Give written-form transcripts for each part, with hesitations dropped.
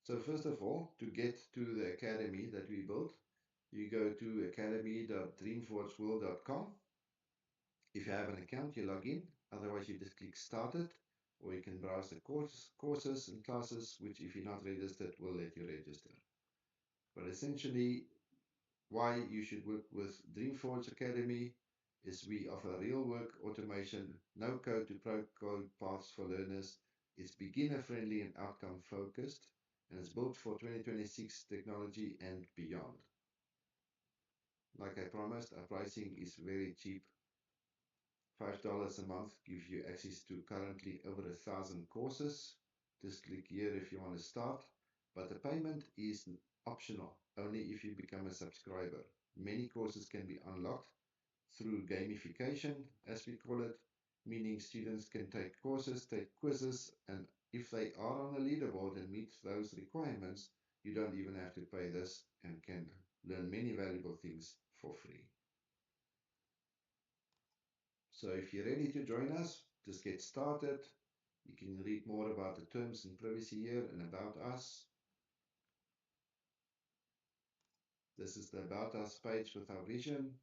So first of all, to get to the academy that we built, you go to academy.dreamforgeworld.com. If you have an account, you log in. Otherwise, you just click Started, or you can browse the courses and classes, which if you're not registered, will let you register. But essentially, why you should work with Dreamforge Academy is we offer real work automation, no code to pro code paths for learners. It's beginner friendly and outcome focused, and it's built for 2026 technology and beyond. Like I promised, our pricing is very cheap. $5 a month gives you access to currently over 1,000 courses. Just click here if you want to start. But the payment is optional, only if you become a subscriber. Many courses can be unlocked through gamification, as we call it, meaning students can take courses, take quizzes, and if they are on the leaderboard and meet those requirements, you don't even have to pay this and can learn many valuable things for free. So if you're ready to join us, just get started. You can read more about the terms and privacy here and about us. This is the About Us page with our vision.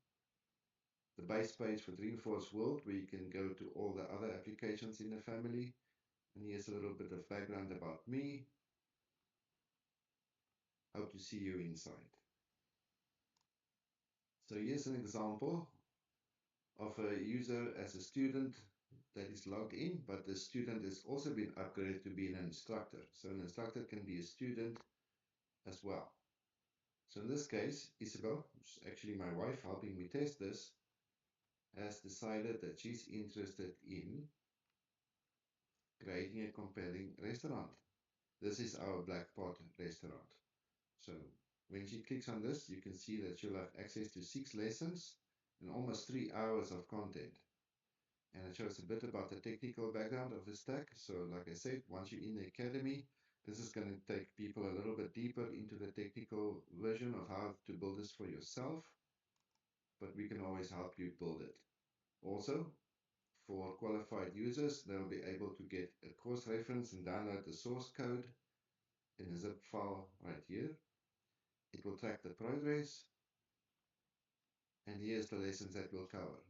The base page for Dreamforce World, where you can go to all the other applications in the family. And here's a little bit of background about me. Hope to see you inside. So here's an example of a user as a student that is logged in, but the student has also been upgraded to be an instructor. So an instructor can be a student as well. So in this case, Isabel, which is actually my wife helping me test this, has decided that she's interested in creating a compelling restaurant. This is our Black Pot restaurant. So when she clicks on this, you can see that she'll have access to 6 lessons and almost 3 hours of content. And it shows a bit about the technical background of the stack. So like I said, once you're in the academy, this is going to take people a little bit deeper into the technical version of how to build this for yourself, but we can always help you build it. Also, for qualified users, they'll be able to get a course reference and download the source code in a zip file right here. It will track the progress, and here's the lessons that we'll cover.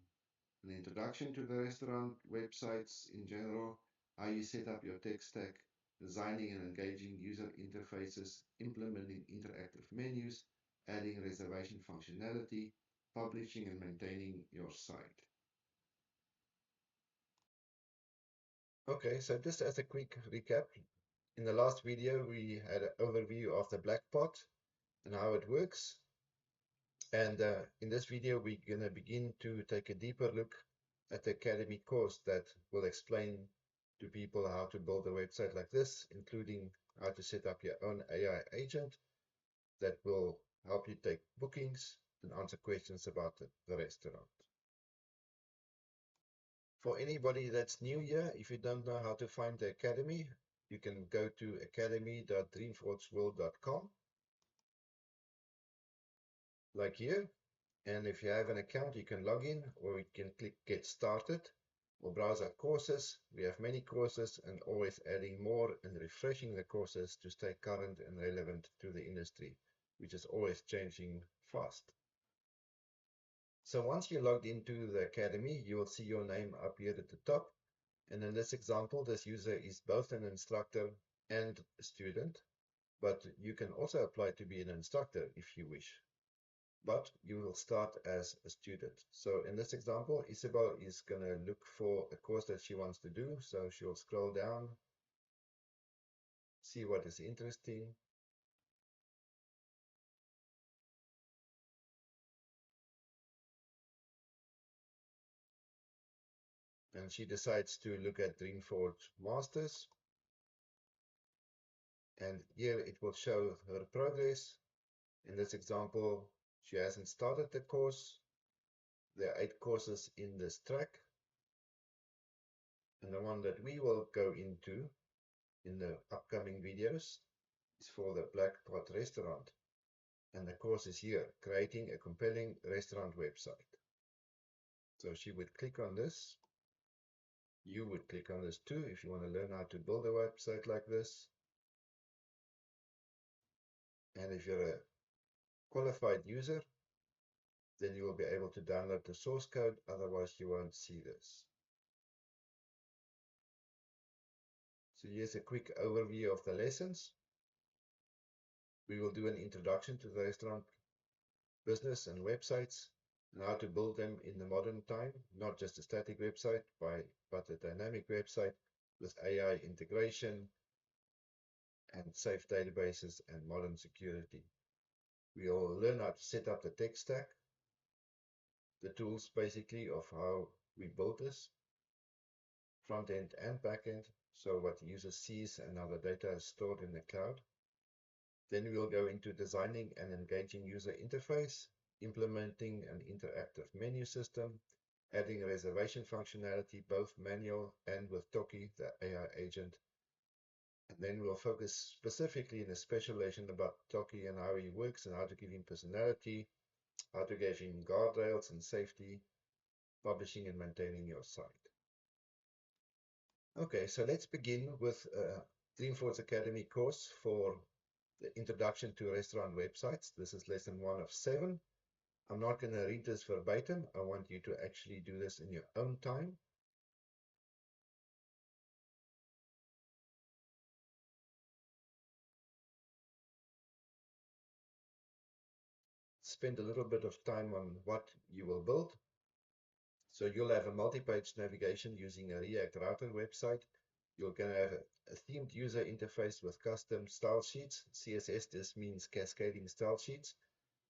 An introduction to the restaurant, websites in general, how you set up your tech stack, designing and engaging user interfaces, implementing interactive menus, adding reservation functionality, publishing and maintaining your site. Okay, so just as a quick recap, in the last video we had an overview of the Black Pot and how it works. And in this video we're going to begin to take a deeper look at the Academy course that will explain to people how to build a website like this, including how to set up your own AI agent that will help you take bookings and answer questions about the restaurant. For anybody that's new here, if you don't know how to find the Academy, you can go to academy.dreamforgeworld.com, like here. And if you have an account, you can log in, or you can click Get Started or browse our courses. We have many courses and always adding more and refreshing the courses to stay current and relevant to the industry, which is always changing fast. So once you're logged into the Academy, you will see your name up here at the top. And in this example, this user is both an instructor and a student, but you can also apply to be an instructor if you wish. But you will start as a student. So in this example, Isabel is going to look for a course that she wants to do. So she'll scroll down, see what is interesting. And she decides to look at Dreamforge Masters. And here it will show her progress. In this example, she hasn't started the course. There are 8 courses in this track. And the one that we will go into in the upcoming videos is for the Black Pot restaurant. And the course is here, creating a compelling restaurant website. So she would click on this. You would click on this too if you want to learn how to build a website like this. And if you're a qualified user, then you will be able to download the source code, otherwise you won't see this. So here's a quick overview of the lessons. We will do an introduction to the restaurant business and websites, and how to build them in the modern time, not just a static website, but a dynamic website with AI integration and safe databases and modern security. We will learn how to set up the tech stack, the tools basically of how we build this, front end and back end, so what the user sees and how the data is stored in the cloud. Then we'll go into designing an engaging user interface, implementing an interactive menu system, adding reservation functionality, both manual and with Tokkie, the AI agent. And then we'll focus specifically in a special lesson about Tokkie and how he works and how to give him personality, how to give him guardrails and safety, publishing and maintaining your site. Okay, so let's begin with Dreamforce Academy course for the introduction to restaurant websites. This is lesson 1 of 7. I'm not going to read this verbatim. I want you to actually do this in your own time. Spend a little bit of time on what you will build. So you'll have a multi-page navigation using a React router website. You're going to have a themed user interface with custom style sheets. CSS just means cascading style sheets.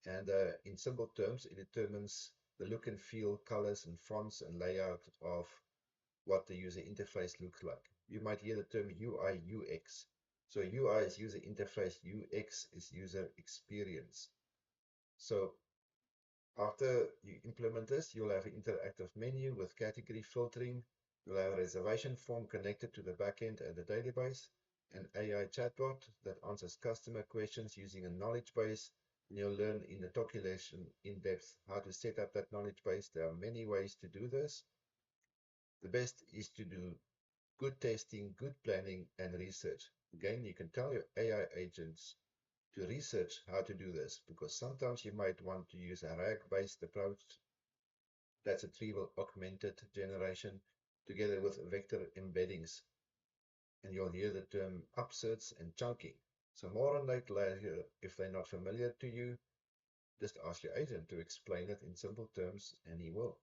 And in simple terms, it determines the look and feel, colors and fonts and layout of what the user interface looks like. You might hear the term UI, UX. So UI is user interface, UX is user experience. So after you implement this, you'll have an interactive menu with category filtering. You'll have a reservation form connected to the backend and the database, an AI chatbot that answers customer questions using a knowledge base. And you'll learn in the Tokkie lesson in depth how to set up that knowledge base. There are many ways to do this. The best is to do good testing, good planning, and research. Again, you can tell your AI agents to research how to do this, because sometimes you might want to use a RAG-based approach. That's a retrieval augmented generation together with vector embeddings. And you'll hear the term upserts and chunking. So more on that later. If they're not familiar to you, just ask your agent to explain it in simple terms, and he will.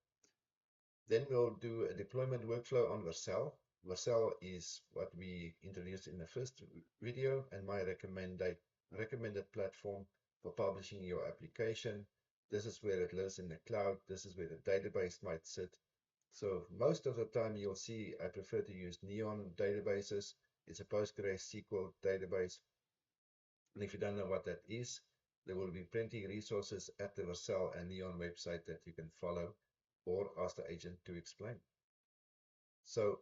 Then we'll do a deployment workflow on Vercel. Vercel is what we introduced in the first video, and my recommended platform for publishing your application. This is where it lives in the cloud. This is where the database might sit. So most of the time you'll see I prefer to use Neon databases. It's a PostgreSQL database. And if you don't know what that is, there will be plenty of resources at the Vercel and Neon website that you can follow or ask the agent to explain. So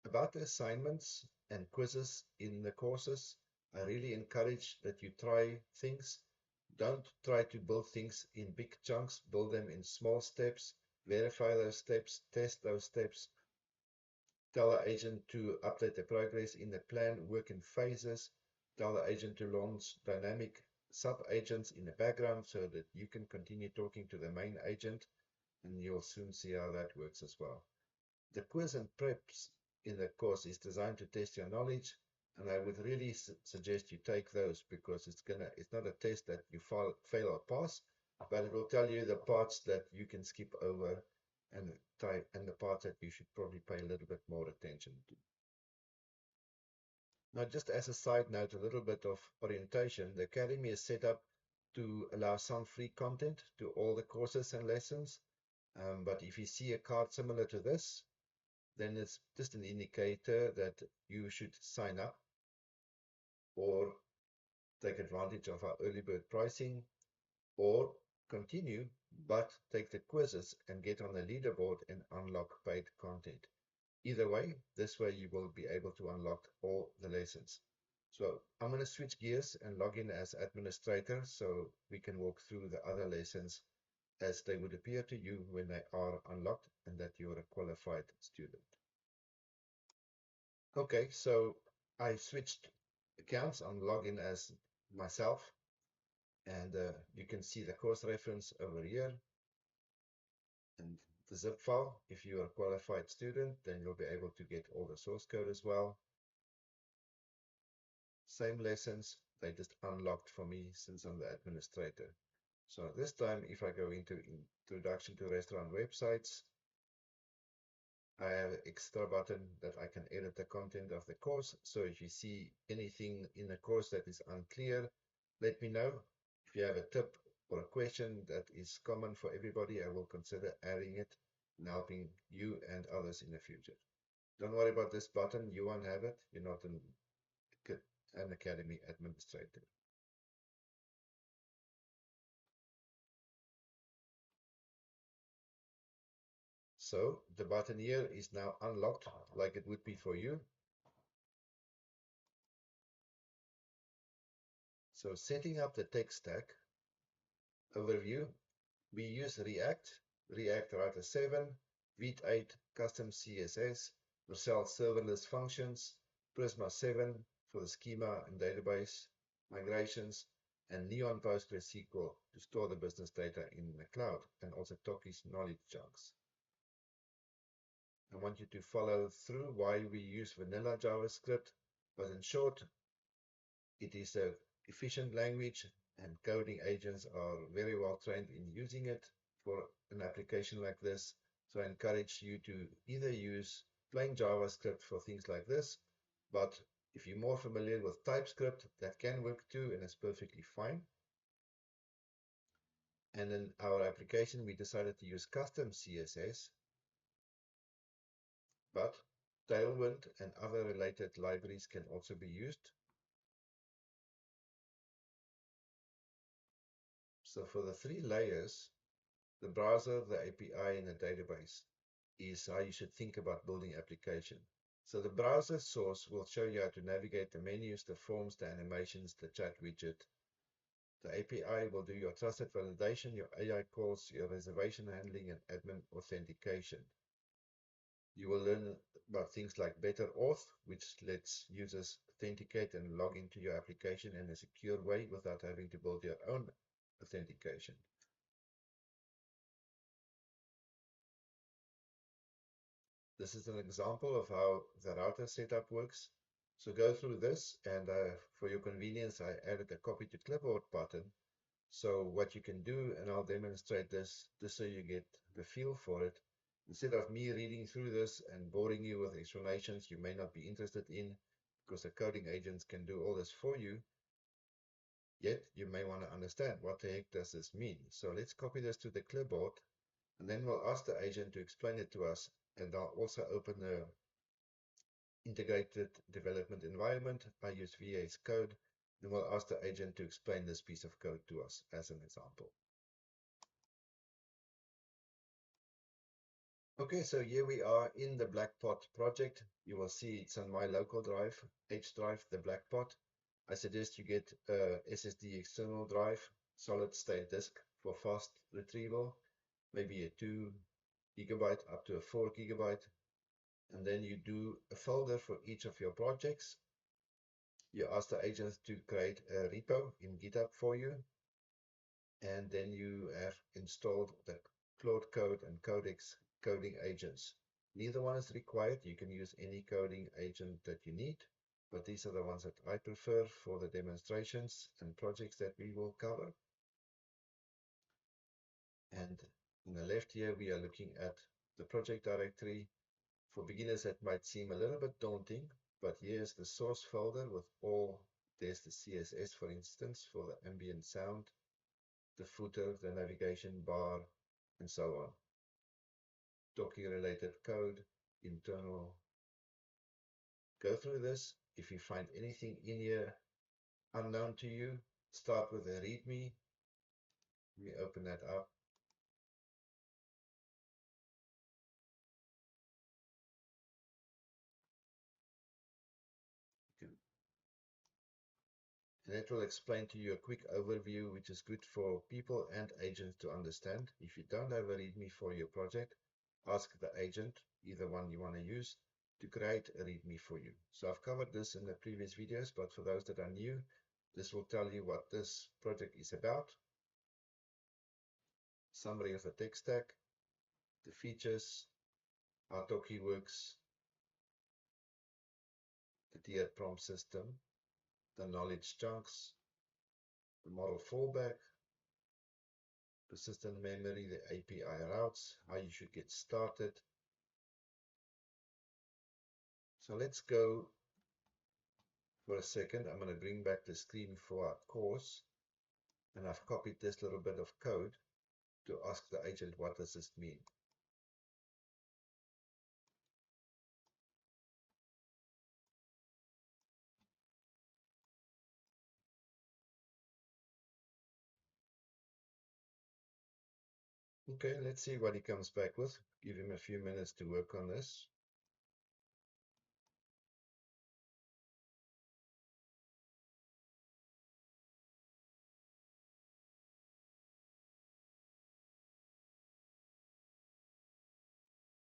about the assignments and quizzes in the courses, I really encourage that you try things. Don't try to build things in big chunks. Build them in small steps. Verify those steps. Test those steps. Tell the agent to update the progress in the plan. Work in phases. Tell the agent to launch dynamic sub-agents in the background so that you can continue talking to the main agent, and you'll soon see how that works as well. The quiz and preps in the course is designed to test your knowledge, and I would really suggest you take those, because it's not a test that you fail or pass, but it will tell you the parts that you can skip over and the parts that you should probably pay a little bit more attention to. Now, just as a side note, a little bit of orientation, the Academy is set up to allow some free content to all the courses and lessons, but if you see a card similar to this, then it's just an indicator that you should sign up or take advantage of our early bird pricing, or continue but take the quizzes and get on the leaderboard and unlock paid content. Either way, this way you will be able to unlock all the lessons. So I'm going to switch gears and log in as administrator so we can walk through the other lessons as they would appear to you when they are unlocked and that you're a qualified student. Okay, so I switched accounts. I'm logged in as myself. And you can see the course reference over here and the zip file. If you are a qualified student, then you'll be able to get all the source code as well. Same lessons, they just unlocked for me since I'm the administrator. So this time, if I go into Introduction to Restaurant Websites, I have an extra button that I can edit the content of the course. So if you see anything in the course that is unclear, let me know. If you have a tip or a question that is common for everybody, I will consider adding it and helping you and others in the future. Don't worry about this button. You won't have it. You're not an academy administrator. So the button here is now unlocked like it would be for you. So setting up the tech stack overview, we use React Router 7, V8 custom CSS, Vercel serverless functions, Prisma 7 for the schema and database migrations, and Neon PostgreSQL to store the business data in the cloud, and also Tokkie's knowledge chunks. I want you to follow through why we use vanilla JavaScript, but in short, it is an efficient language and coding agents are very well trained in using it for an application like this. So I encourage you to either use plain JavaScript for things like this, but if you're more familiar with TypeScript, that can work too, and it's perfectly fine. And in our application, we decided to use custom CSS, but Tailwind and other related libraries can also be used. So for the 3 layers, the browser, the API, and the database is how you should think about building application. So the browser source will show you how to navigate the menus, the forms, the animations, the chat widget. The API will do your trusted validation, your AI calls, your reservation handling, and admin authentication. You will learn about things like Better Auth, which lets users authenticate and log into your application in a secure way without having to build your own authentication. This is an example of how the router setup works. So go through this, and for your convenience, I added a copy to clipboard button. So what you can do, and I'll demonstrate this just so you get the feel for it. Instead of me reading through this and boring you with explanations you may not be interested in, because the coding agents can do all this for you, yet you may want to understand what the heck does this mean. So let's copy this to the clipboard, and then we'll ask the agent to explain it to us, and I'll also open the integrated development environment. I use VS Code, and we'll ask the agent to explain this piece of code to us as an example. Okay, so here we are in the Blackpot project. You will see it's on my local drive, H drive, the Blackpot. I suggest you get a SSD external drive, solid state disk for fast retrieval, maybe a 2 gigabyte up to a 4 gigabyte. And then you do a folder for each of your projects. You ask the agent to create a repo in GitHub for you. And then you have installed the Claude Code and Codex coding agents. Neither one is required. You can use any coding agent that you need, but these are the ones that I prefer for the demonstrations and projects that we will cover. And on the left here, we are looking at the project directory. For beginners, that might seem a little bit daunting, but here's the source folder with all, there's the CSS, for instance, for the ambient sound, the footer, the navigation bar, and so on. Tokkie related code, internal. Go through this. If you find anything in here unknown to you, start with a README. Let me open that up. And it will explain to you a quick overview, which is good for people and agents to understand. If you don't have a README for your project, ask the agent, either one you want to use, to create a README for you. So I've covered this in the previous videos, but for those that are new, This will tell you what this project is about, summary of the tech stack, the features, how Tokkie works, the tiered prompt system, the knowledge chunks, the model fallback, persistent memory, the API routes, how you should get started. So let's go for a second. I'm going to bring back the screen for our course, and I've copied this little bit of code to ask the agent, what does this mean? Okay, let's see what he comes back with. Give him a few minutes to work on this.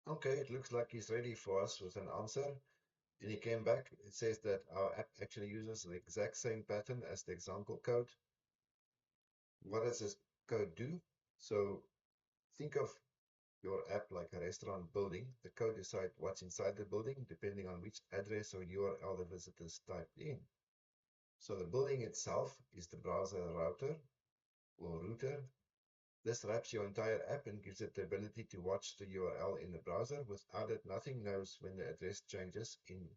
Okay, it looks like he's ready for us with an answer. And he came back. It says that our app actually uses the exact same pattern as the example code. What does this code do? So think of your app like a restaurant building. The code decides what's inside the building depending on which address or URL the visitors typed in. So the building itself is the browser router or router. This wraps your entire app and gives it the ability to watch the URL in the browser. Without it, nothing knows when the address changes. In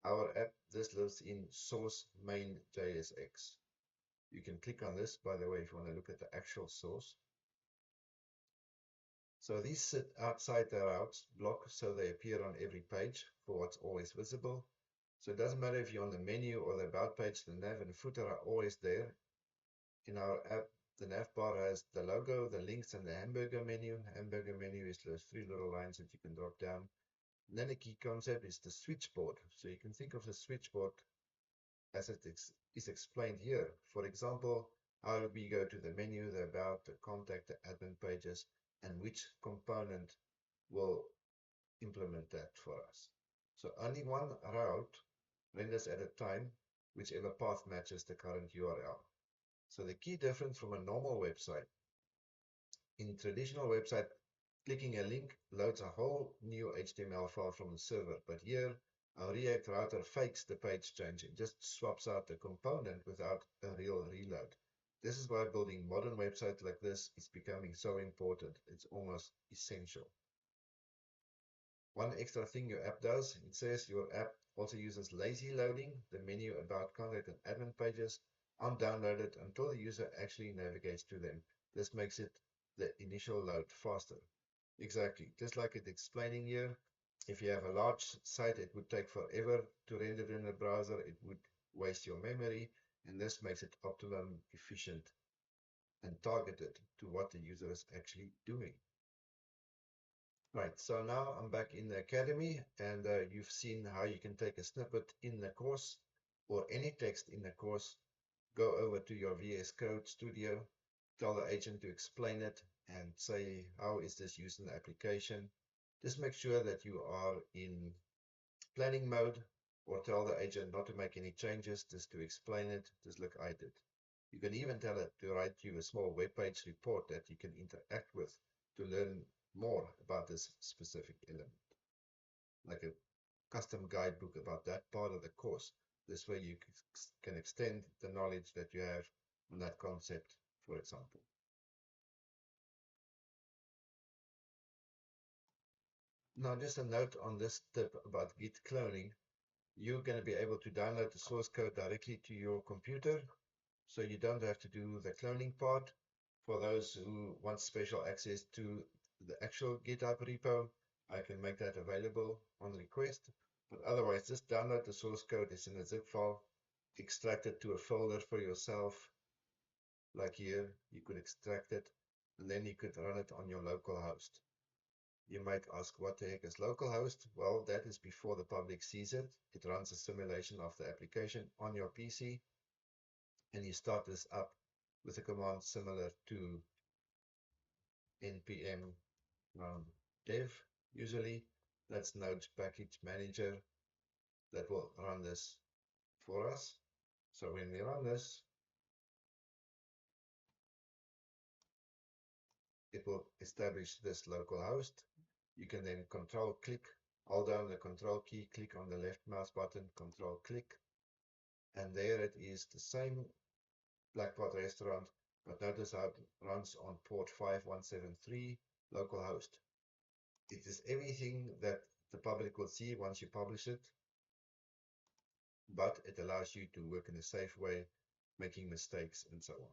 our app, this lives in source main JSX. You can click on this, by the way, if you want to look at the actual source. So these sit outside the routes block, so they appear on every page for what's always visible. So it doesn't matter if you're on the menu or the about page, the nav and footer are always there. In our app, the nav bar has the logo, the links, and the hamburger menu. Hamburger menu is those three little lines that you can drop down. And then the key concept is the switchboard. So you can think of the switchboard as it is explained here. For example, how we go to the menu, the about, the contact, the admin pages, and which component will implement that for us. So only one route renders at a time, whichever path matches the current URL. So the key difference from a normal website, in traditional website, clicking a link loads a whole new HTML file from the server, but here our React router fakes the page change. It just swaps out the component without a real reload. This is why building modern websites like this is becoming so important. It's almost essential. One extra thing your app does, it says your app also uses lazy loading. The menu, about, contact, and admin pages aren't downloaded until the user actually navigates to them. This makes it the initial load faster. Exactly, just like it's explaining here. If you have a large site, it would take forever to render in the browser. It would waste your memory, and this makes it optimum, efficient, and targeted to what the user is actually doing. Right, so now I'm back in the academy, and you've seen how you can take a snippet in the course or any text in the course, go over to your VS Code Studio, tell the agent to explain it, and say, how is this used in the application? Just make sure that you are in planning mode, or tell the agent not to make any changes, just to explain it, just like I did. You can even tell it to write you a small web page report that you can interact with to learn more about this specific element, like a custom guidebook about that part of the course. This way you can extend the knowledge that you have on that concept, for example. Now, just a note on this tip about Git cloning. You're going to be able to download the source code directly to your computer, so you don't have to do the cloning part. For those who want special access to the actual GitHub repo, I can make that available on request. But otherwise, just download the source code. It's in a zip file, extract it to a folder for yourself. Like here, you could extract it, and then you could run it on your local host. You might ask, what the heck is localhost? Well, that is before the public sees it. It runs a simulation of the application on your PC, and you start this up with a command similar to npm dev. Usually, that's Node Package Manager that will run this for us. So when we run this, it will establish this local host. You can then control click, hold down the control key, click on the left mouse button, control click, and there it is, the same Blackpot restaurant, but notice how it runs on port 5173 localhost. It is everything that the public will see once you publish it, but it allows you to work in a safe way, making mistakes and so on.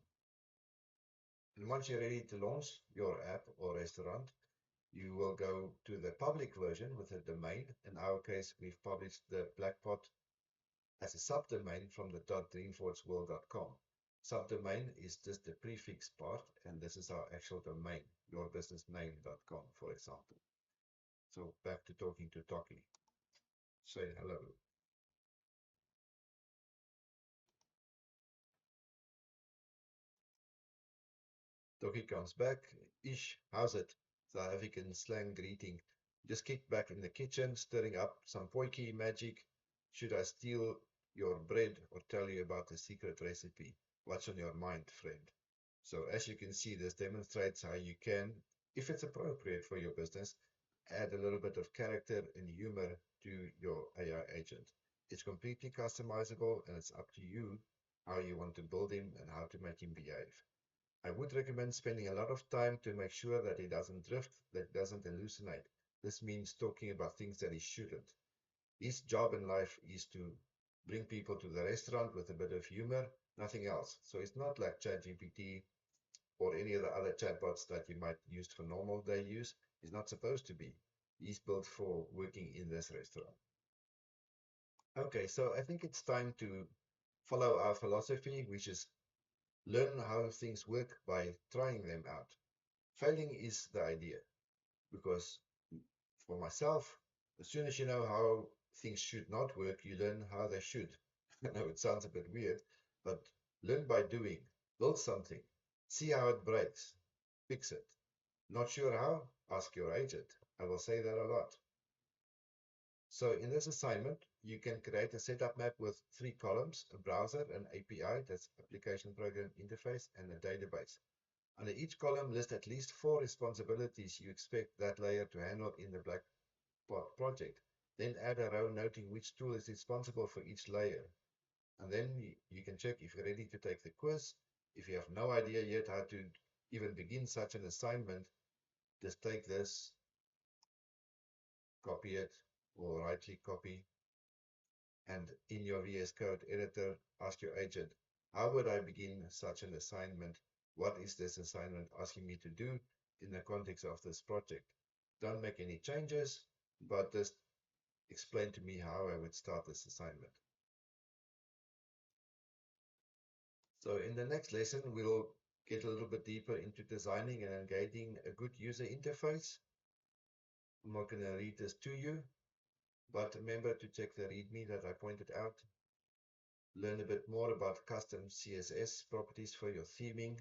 And once you're ready to launch your app or restaurant, you will go to the public version with a domain. In our case, we've published the Blackpot as a subdomain from the .dreamforgeworld.com. Subdomain is just the prefix part, and this is our actual domain, yourbusinessname.com, for example. So back to talking to Tokkie. Say hello. Tokkie comes back. Ish, how's it? South African slang greeting. Just kicked back in the kitchen, stirring up some potjie magic. Should I steal your bread or tell you about the secret recipe? What's on your mind, friend? So as you can see, this demonstrates how you can, if it's appropriate for your business, add a little bit of character and humor to your AI agent. It's completely customizable, and it's up to you how you want to build him and how to make him behave. I would recommend spending a lot of time to make sure that he doesn't drift, that he doesn't hallucinate. This means talking about things that he shouldn't. His job in life is to bring people to the restaurant with a bit of humor, nothing else. So it's not like ChatGPT or any of the other chatbots that you might use for normal day use. Is not supposed to be. He's built for working in this restaurant. Okay, so I think it's time to follow our philosophy, which is learn how things work by trying them out. Failing is the idea, because for myself, as soon as you know how things should not work, you learn how they should. I know it sounds a bit weird, but learn by doing. Build something. See how it breaks. Fix it. Not sure how? Ask your agent. I will say that a lot. So in this assignment, you can create a setup map with 3 columns, a browser, an API, that's application program interface, and a database. Under each column, list at least 4 responsibilities you expect that layer to handle in the Blackpot project. Then add a row noting which tool is responsible for each layer. And then you can check if you're ready to take the quiz. If you have no idea yet how to even begin such an assignment, just take this, copy it, or right-click copy, and in your VS Code editor, ask your agent, how would I begin such an assignment? What is this assignment asking me to do in the context of this project? Don't make any changes, but just explain to me how I would start this assignment. So in the next lesson, we'll get a little bit deeper into designing and engaging a good user interface. I'm not going to read this to you, but remember to check the README that I pointed out. Learn a bit more about custom CSS properties for your theming.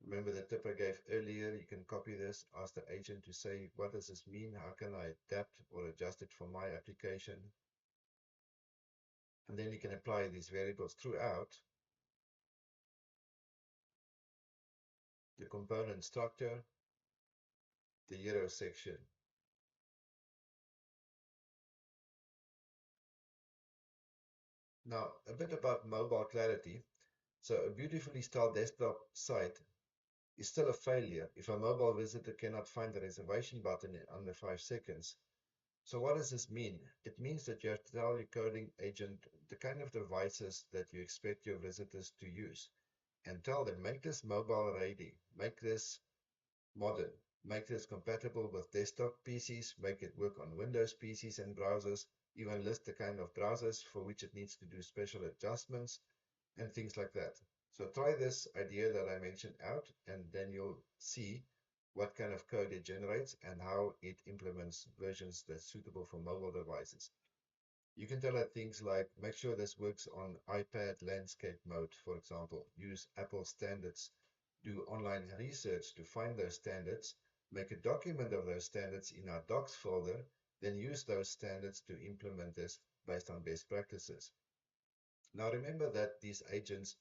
Remember the tip I gave earlier, you can copy this, ask the agent to say, what does this mean? How can I adapt or adjust it for my application? And then you can apply these variables throughout the component structure, the hero section. Now, a bit about mobile clarity. So a beautifully styled desktop site is still a failure if a mobile visitor cannot find the reservation button in under 5 seconds. So what does this mean? It means that you have to tell your coding agent the kind of devices that you expect your visitors to use, and tell them, make this mobile ready, make this modern, make this compatible with desktop PCs, make it work on Windows PCs and browsers, even list the kind of browsers for which it needs to do special adjustments, and things like that. So try this idea that I mentioned out, and then you'll see what kind of code it generates and how it implements versions that's suitable for mobile devices. You can tell it things like, make sure this works on iPad landscape mode, for example. Use Apple standards. Do online research to find those standards. Make a document of those standards in our docs folder. Then use those standards to implement this based on best practices. Now remember that these agents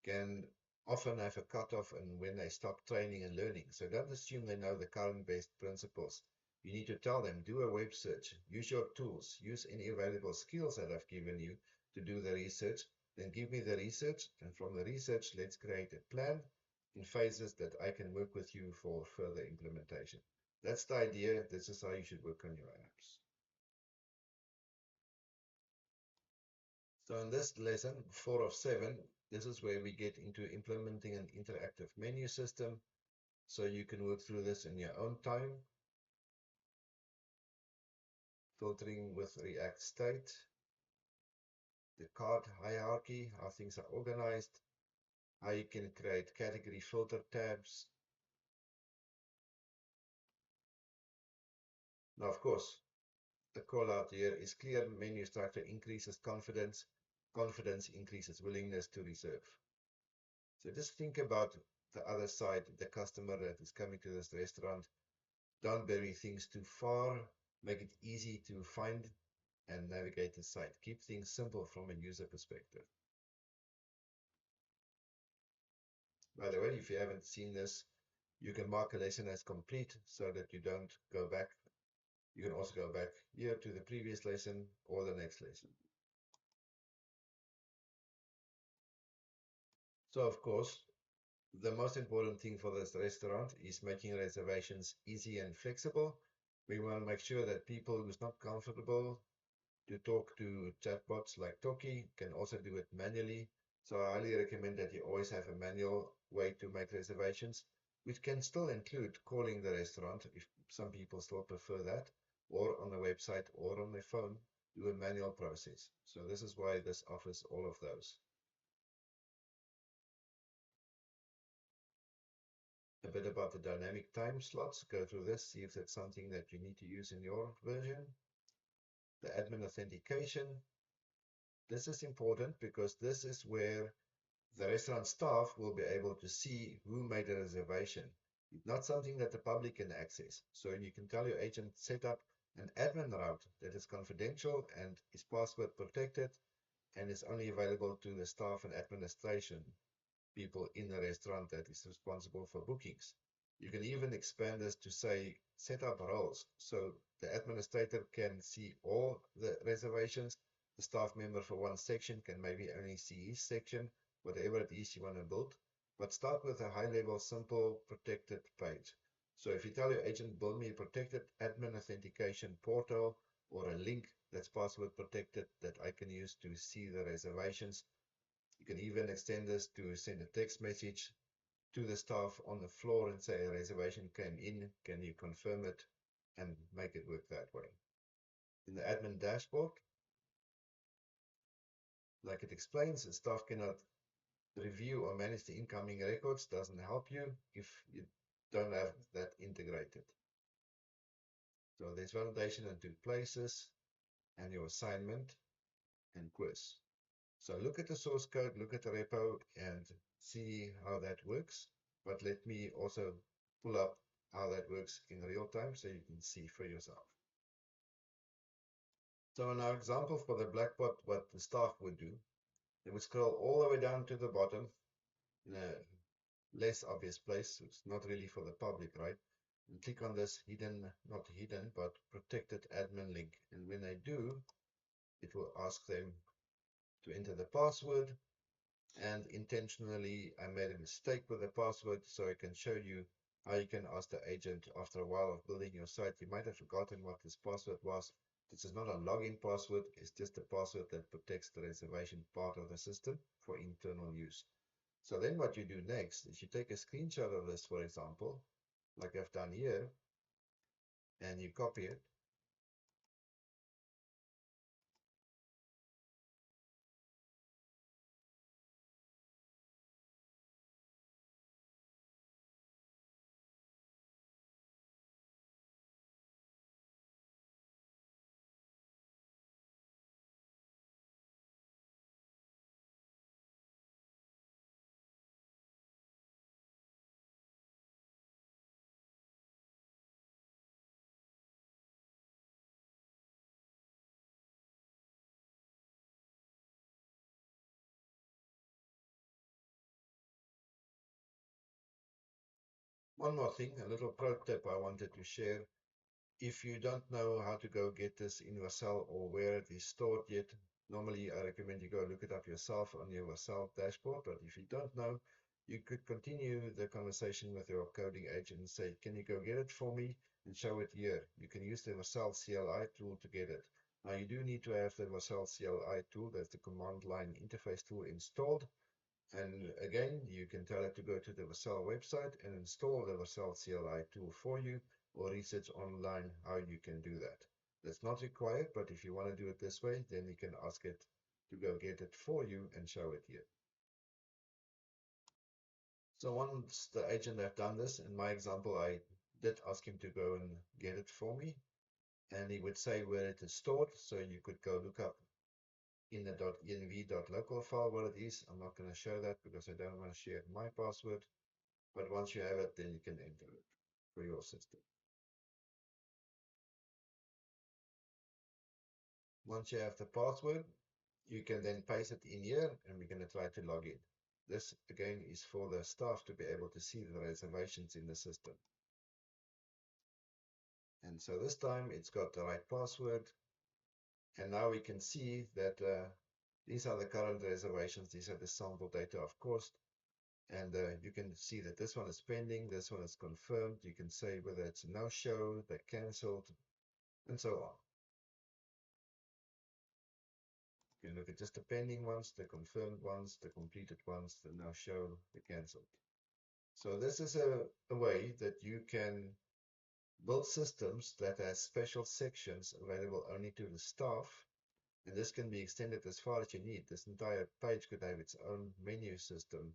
can often have a cutoff and when they stop training and learning. So don't assume they know the current best principles. You need to tell them, do a web search, use your tools, use any available skills that I've given you to do the research, then give me the research, and from the research, let's create a plan in phases that I can work with you for further implementation. That's the idea. This is how you should work on your apps. So in this lesson, 4 of 7, this is where we get into implementing an interactive menu system. So you can work through this in your own time. Filtering with React State, the card hierarchy, how things are organized, how you can create category filter tabs. Now, of course, the call out here is clear menu structure increases confidence. Confidence increases willingness to reserve. So just think about the other side, the customer that is coming to this restaurant. Don't bury things too far. Make it easy to find and navigate the site. Keep things simple from a user perspective. By the way, if you haven't seen this, you can mark a lesson as complete so that you don't go back. You can also go back here to the previous lesson or the next lesson. So, of course, the most important thing for this restaurant is making reservations easy and flexible. We want to make sure that people who's not comfortable to talk to chatbots like Tokkie can also do it manually. So I highly recommend that you always have a manual way to make reservations, which can still include calling the restaurant if some people still prefer that, or on the website or on their phone, do a manual process. So this is why this offers all of those. A bit about the dynamic time slots, go through this, see if that's something that you need to use in your version. The admin authentication. This is important because this is where the restaurant staff will be able to see who made a reservation. It's not something that the public can access. So you can tell your agent, set up an admin route that is confidential and is password protected and is only available to the staff and administration people in the restaurant that is responsible for bookings. You can even expand this to say, set up roles. So the administrator can see all the reservations. The staff member for one section can maybe only see his section, whatever it is you want to build. But start with a high-level, simple, protected page. So if you tell your agent, build me a protected admin authentication portal or a link that's password protected that I can use to see the reservations. You can even extend this to send a text message to the staff on the floor and say a reservation came in, can you confirm it, and make it work that way. In the admin dashboard, like it explains, the staff cannot review or manage the incoming records, doesn't help you if you don't have that integrated. So there's validation in 2 places, and your assignment and quiz. So look at the source code, look at the repo, and see how that works. But let me also pull up how that works in real time so you can see for yourself. So in our example for the Blackbot, what the staff would do, they would scroll all the way down to the bottom in a less obvious place. It's not really for the public, right? And click on this hidden, not hidden, but protected admin link. And when they do, it will ask them to enter the password. And intentionally, I made a mistake with the password, so I can show you how you can ask the agent after a while of building your site. You might have forgotten what this password was. This is not a login password, it's just a password that protects the reservation part of the system for internal use. So then what you do next is you take a screenshot of this, for example, like I've done here, and you copy it. One more thing, a little pro tip I wanted to share. If you don't know how to go get this in Vercel or where it is stored yet, normally I recommend you go look it up yourself on your Vercel dashboard. But if you don't know, you could continue the conversation with your coding agent and say, can you go get it for me and show it here? You can use the Vercel CLI tool to get it. Now you do need to have the Vercel CLI tool, that's the command line interface tool, installed. And again, you can tell it to go to the Vercel website and install the Vercel CLI tool for you, or research online how you can do that. That's not required, but if you want to do it this way, then you can ask it to go get it for you and show it here. So once the agent have done this, in my example, I did ask him to go and get it for me, and he would say where it is stored, so you could go look up in the .env.local file what it is. I'm not going to show that because I don't want to share my password. But once you have it, then you can enter it for your system. Once you have the password, you can then paste it in here, and we're going to try to log in. This, again, is for the staff to be able to see the reservations in the system. And so this time, it's got the right password. And now we can see that these are the current reservations. These are the sample data of cost. And you can see that this one is pending, this one is confirmed. You can say whether it's a no-show, they're cancelled, and so on. You can look at just the pending ones, the confirmed ones, the completed ones, the no-show, the cancelled. So this is a way that you can build systems that has special sections available only to the staff. And this can be extended as far as you need. This entire page could have its own menu system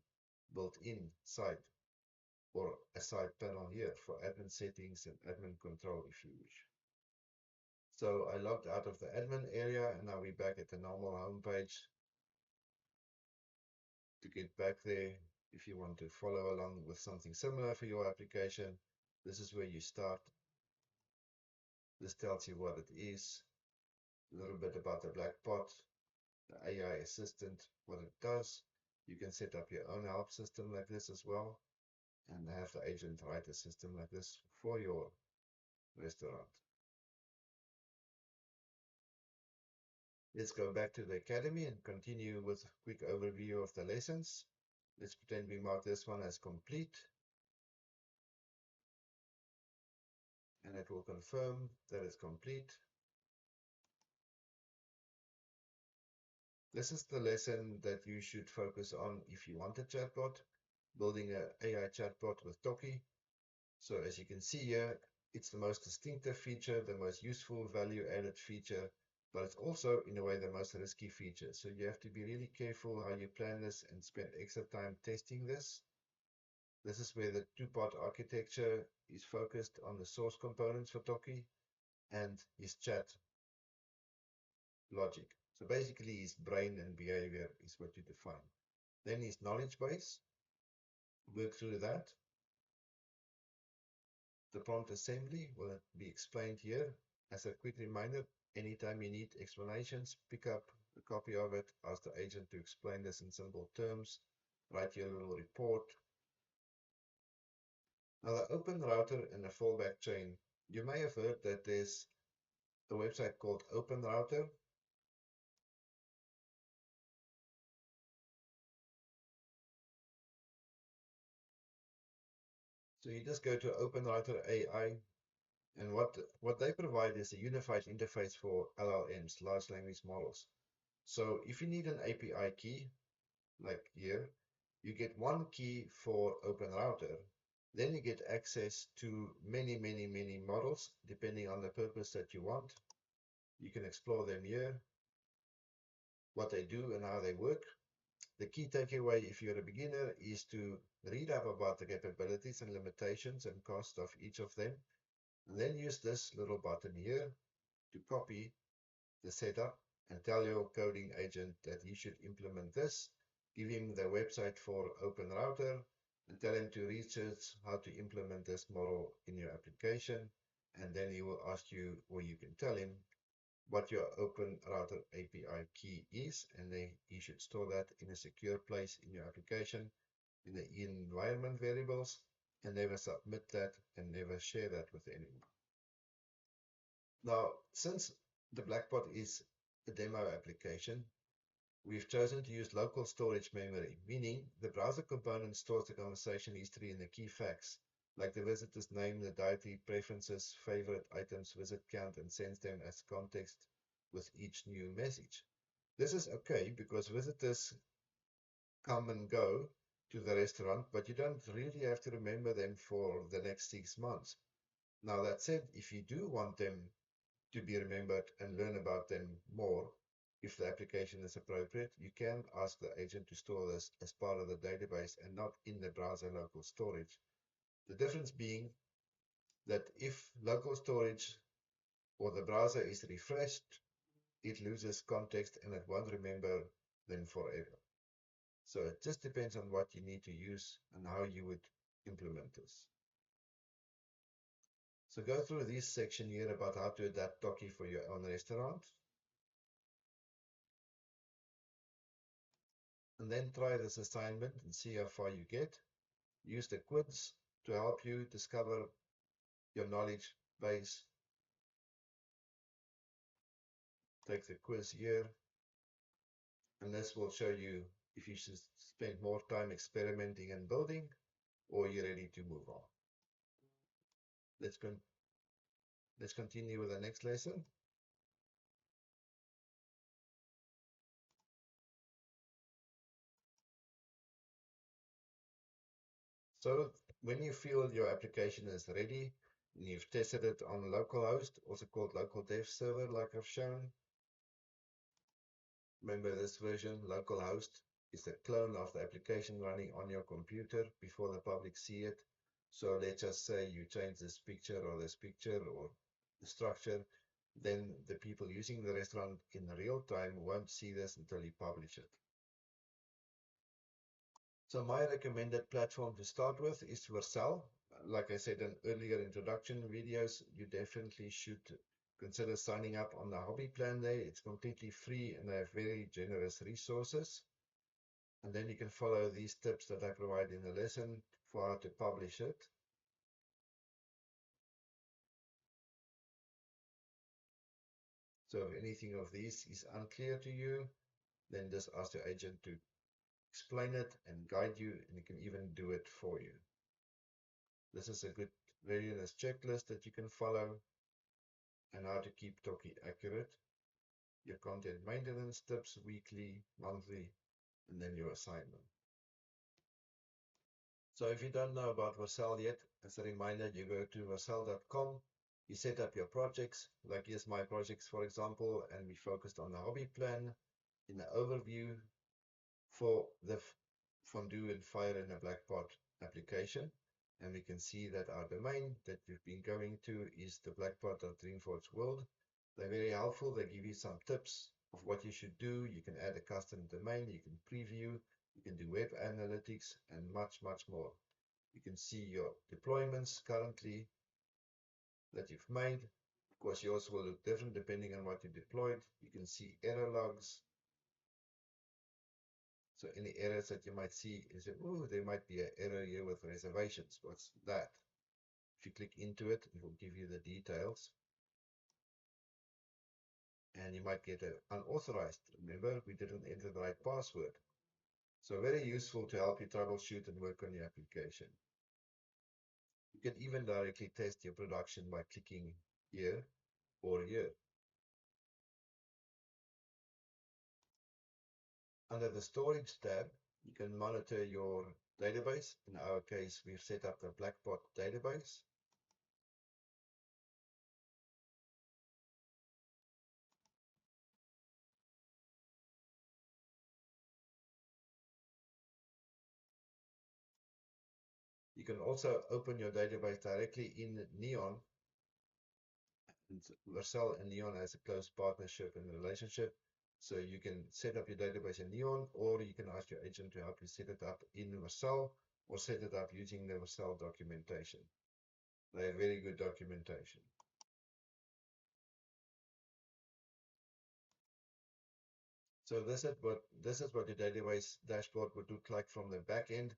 built inside, or a side panel here for admin settings and admin control if you wish. So I logged out of the admin area, and now we're back at the normal home page. To get back there, if you want to follow along with something similar for your application, this is where you start. This tells you what it is, a little bit about the black pot, the AI assistant, what it does. You can set up your own help system like this as well, and have the agent write a system like this for your restaurant. Let's go back to the academy and continue with a quick overview of the lessons. Let's pretend we mark this one as complete. And it will confirm that it's complete. This is the lesson that you should focus on if you want a chatbot, building an AI chatbot with Tokkie. So as you can see here, it's the most distinctive feature, the most useful value-added feature, but it's also, in a way, the most risky feature. So you have to be really careful how you plan this and spend extra time testing this. This is where the two-part architecture is focused on the source components for Tokkie and his chat logic. So basically, his brain and behavior is what you define. Then his knowledge base, work through that. The prompt assembly will be explained here. As a quick reminder, anytime you need explanations, pick up a copy of it, ask the agent to explain this in simple terms, write your little report. Now the open router and the fallback chain. You may have heard that there's a website called Open Router. So you just go to Open Router AI, and what they provide is a unified interface for LLMs, large language models. So if you need an API key, like here, you get one key for Open Router. Then you get access to many, many, many models, depending on the purpose that you want. You can explore them here, what they do and how they work. The key takeaway, if you're a beginner, is to read up about the capabilities and limitations and cost of each of them. And then use this little button here to copy the setup and tell your coding agent that he should implement this. Give him the website for Open Router and tell him to research how to implement this model in your application. And then he will ask you, or you can tell him, what your Open Router API key is, and then you should store that in a secure place in your application, in the environment variables. and never submit that and never share that with anyone. Now, since the Blackbot is a demo application, we've chosen to use local storage memory, meaning the browser component stores the conversation history and the key facts, like the visitor's name, the dietary preferences, favorite items, visit count, and sends them as context with each new message. This is okay because visitors come and go to the restaurant, but you don't really have to remember them for the next 6 months. Now, that said, if you do want them to be remembered and learn about them more, if the application is appropriate, you can ask the agent to store this as part of the database and not in the browser local storage. The difference being that if local storage or the browser is refreshed, it loses context and it won't remember them forever. So it just depends on what you need to use and how you would implement this. So go through this section here about how to adapt Tokkie for your own restaurant. And then try this assignment and see how far you get. Use the quiz to help you discover your knowledge base. Take the quiz here, and this will show you if you should spend more time experimenting and building, or you're ready to move on. Let's continue with the next lesson. So when you feel your application is ready, and you've tested it on localhost, also called local dev server, like I've shown. Remember this version, localhost, is a clone of the application running on your computer before the public see it. So let's just say you change this picture or the structure, then the people using the restaurant in real time won't see this until you publish it. So my recommended platform to start with is Vercel. Like I said in earlier introduction videos, you definitely should consider signing up on the hobby plan there. It's completely free and they have very generous resources. And then you can follow these tips that I provide in the lesson for how to publish it. So if anything of these is unclear to you, then just ask your agent to explain it and guide you, and you can even do it for you. This is a good readiness checklist that you can follow and how to keep Tokkie accurate. Your content maintenance tips weekly, monthly, and then your assignment. So if you don't know about Vercel yet, as a reminder, you go to vercel.com, you set up your projects, like here's my projects, for example, and we focused on the hobby plan in the overview for the fondue and fire in a Blackbot application. And we can see that our domain that we've been going to is the blackbot.dreamforgeworld. They're very helpful. They give you some tips of what you should do. You can add a custom domain, you can preview, you can do web analytics, and much, much more. You can see your deployments currently that you've made. Of course, yours will look different depending on what you deployed. You can see error logs. So any errors that you might see is, oh, there might be an error here with reservations. What's that? If you click into it, it will give you the details. And you might get an unauthorized. Remember, we didn't enter the right password. So very useful to help you troubleshoot and work on your application. You can even directly test your production by clicking here or here. Under the storage tab, you can monitor your database. In our case, we've set up the Blackbot database. You can also open your database directly in Neon. Vercel and Neon has a close partnership and relationship. So you can set up your database in Neon, or you can ask your agent to help you set it up in Vercel, or set it up using the Vercel documentation. They have very good documentation. So this is what your database dashboard would look like from the back end.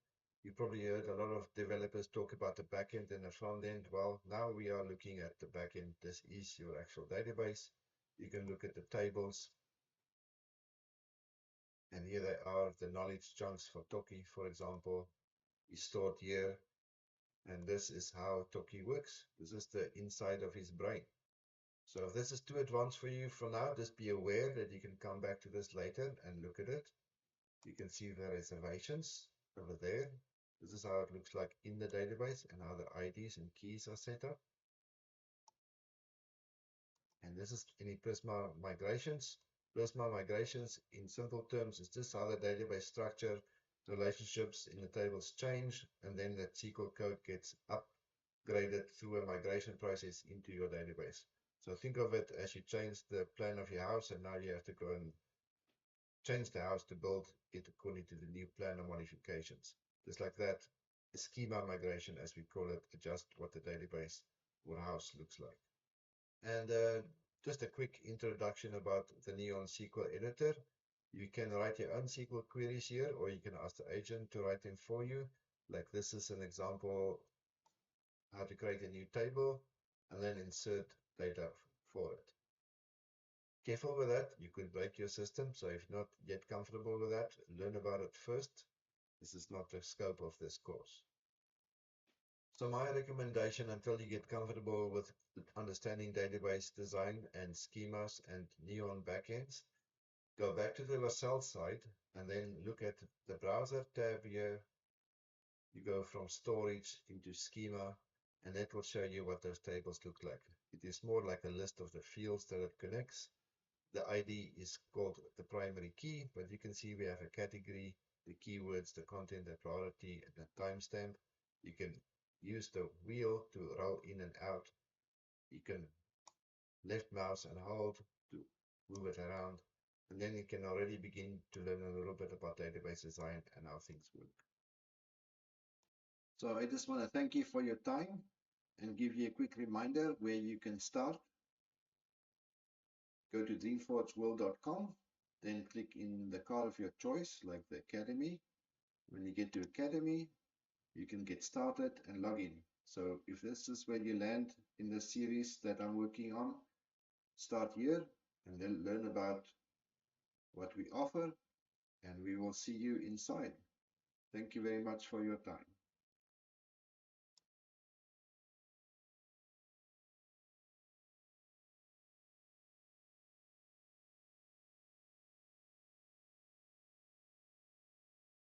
You probably heard a lot of developers talk about the backend and the front end. Well, now we are looking at the backend. This is your actual database. You can look at the tables. And here they are, the knowledge chunks for Tokkie, for example, is stored here. And this is how Tokkie works. This is the inside of his brain. So if this is too advanced for you for now, just be aware that you can come back to this later and look at it. You can see the reservations over there. This is how it looks like in the database and how the IDs and keys are set up. And this is any Prisma migrations. Prisma migrations, in simple terms, is just how the database structure, relationships in the tables change, and then that SQL code gets upgraded through a migration process into your database. So think of it as you change the plan of your house, and now you have to go and change the house to build it according to the new plan or modifications. Just like that, a schema migration, as we call it, adjust what the database or house looks like. And just a quick introduction about the Neon SQL editor. You can write your own SQL queries here, or you can ask the agent to write them for you. Like this is an example how to create a new table and then insert data for it. Careful with that, you could break your system. So if you're not yet comfortable with that, learn about it first. This is not the scope of this course. So my recommendation, until you get comfortable with understanding database design and schemas and Neon backends, go back to the Vercel side and then look at the browser tab here. You go from storage into schema, and that will show you what those tables look like. It is more like a list of the fields that it connects. The ID is called the primary key, but you can see we have a category, the keywords, the content, the priority, and the timestamp. You can use the wheel to roll in and out. You can left mouse and hold to move it around. And then you can already begin to learn a little bit about database design and how things work. So I just want to thank you for your time and give you a quick reminder where you can start. Go to dreamforgeworld.com, then click in the card of your choice, like the Academy. When you get to Academy, you can get started and log in. So if this is where you land in the series that I'm working on, start here and then learn about what we offer, and we will see you inside. Thank you very much for your time.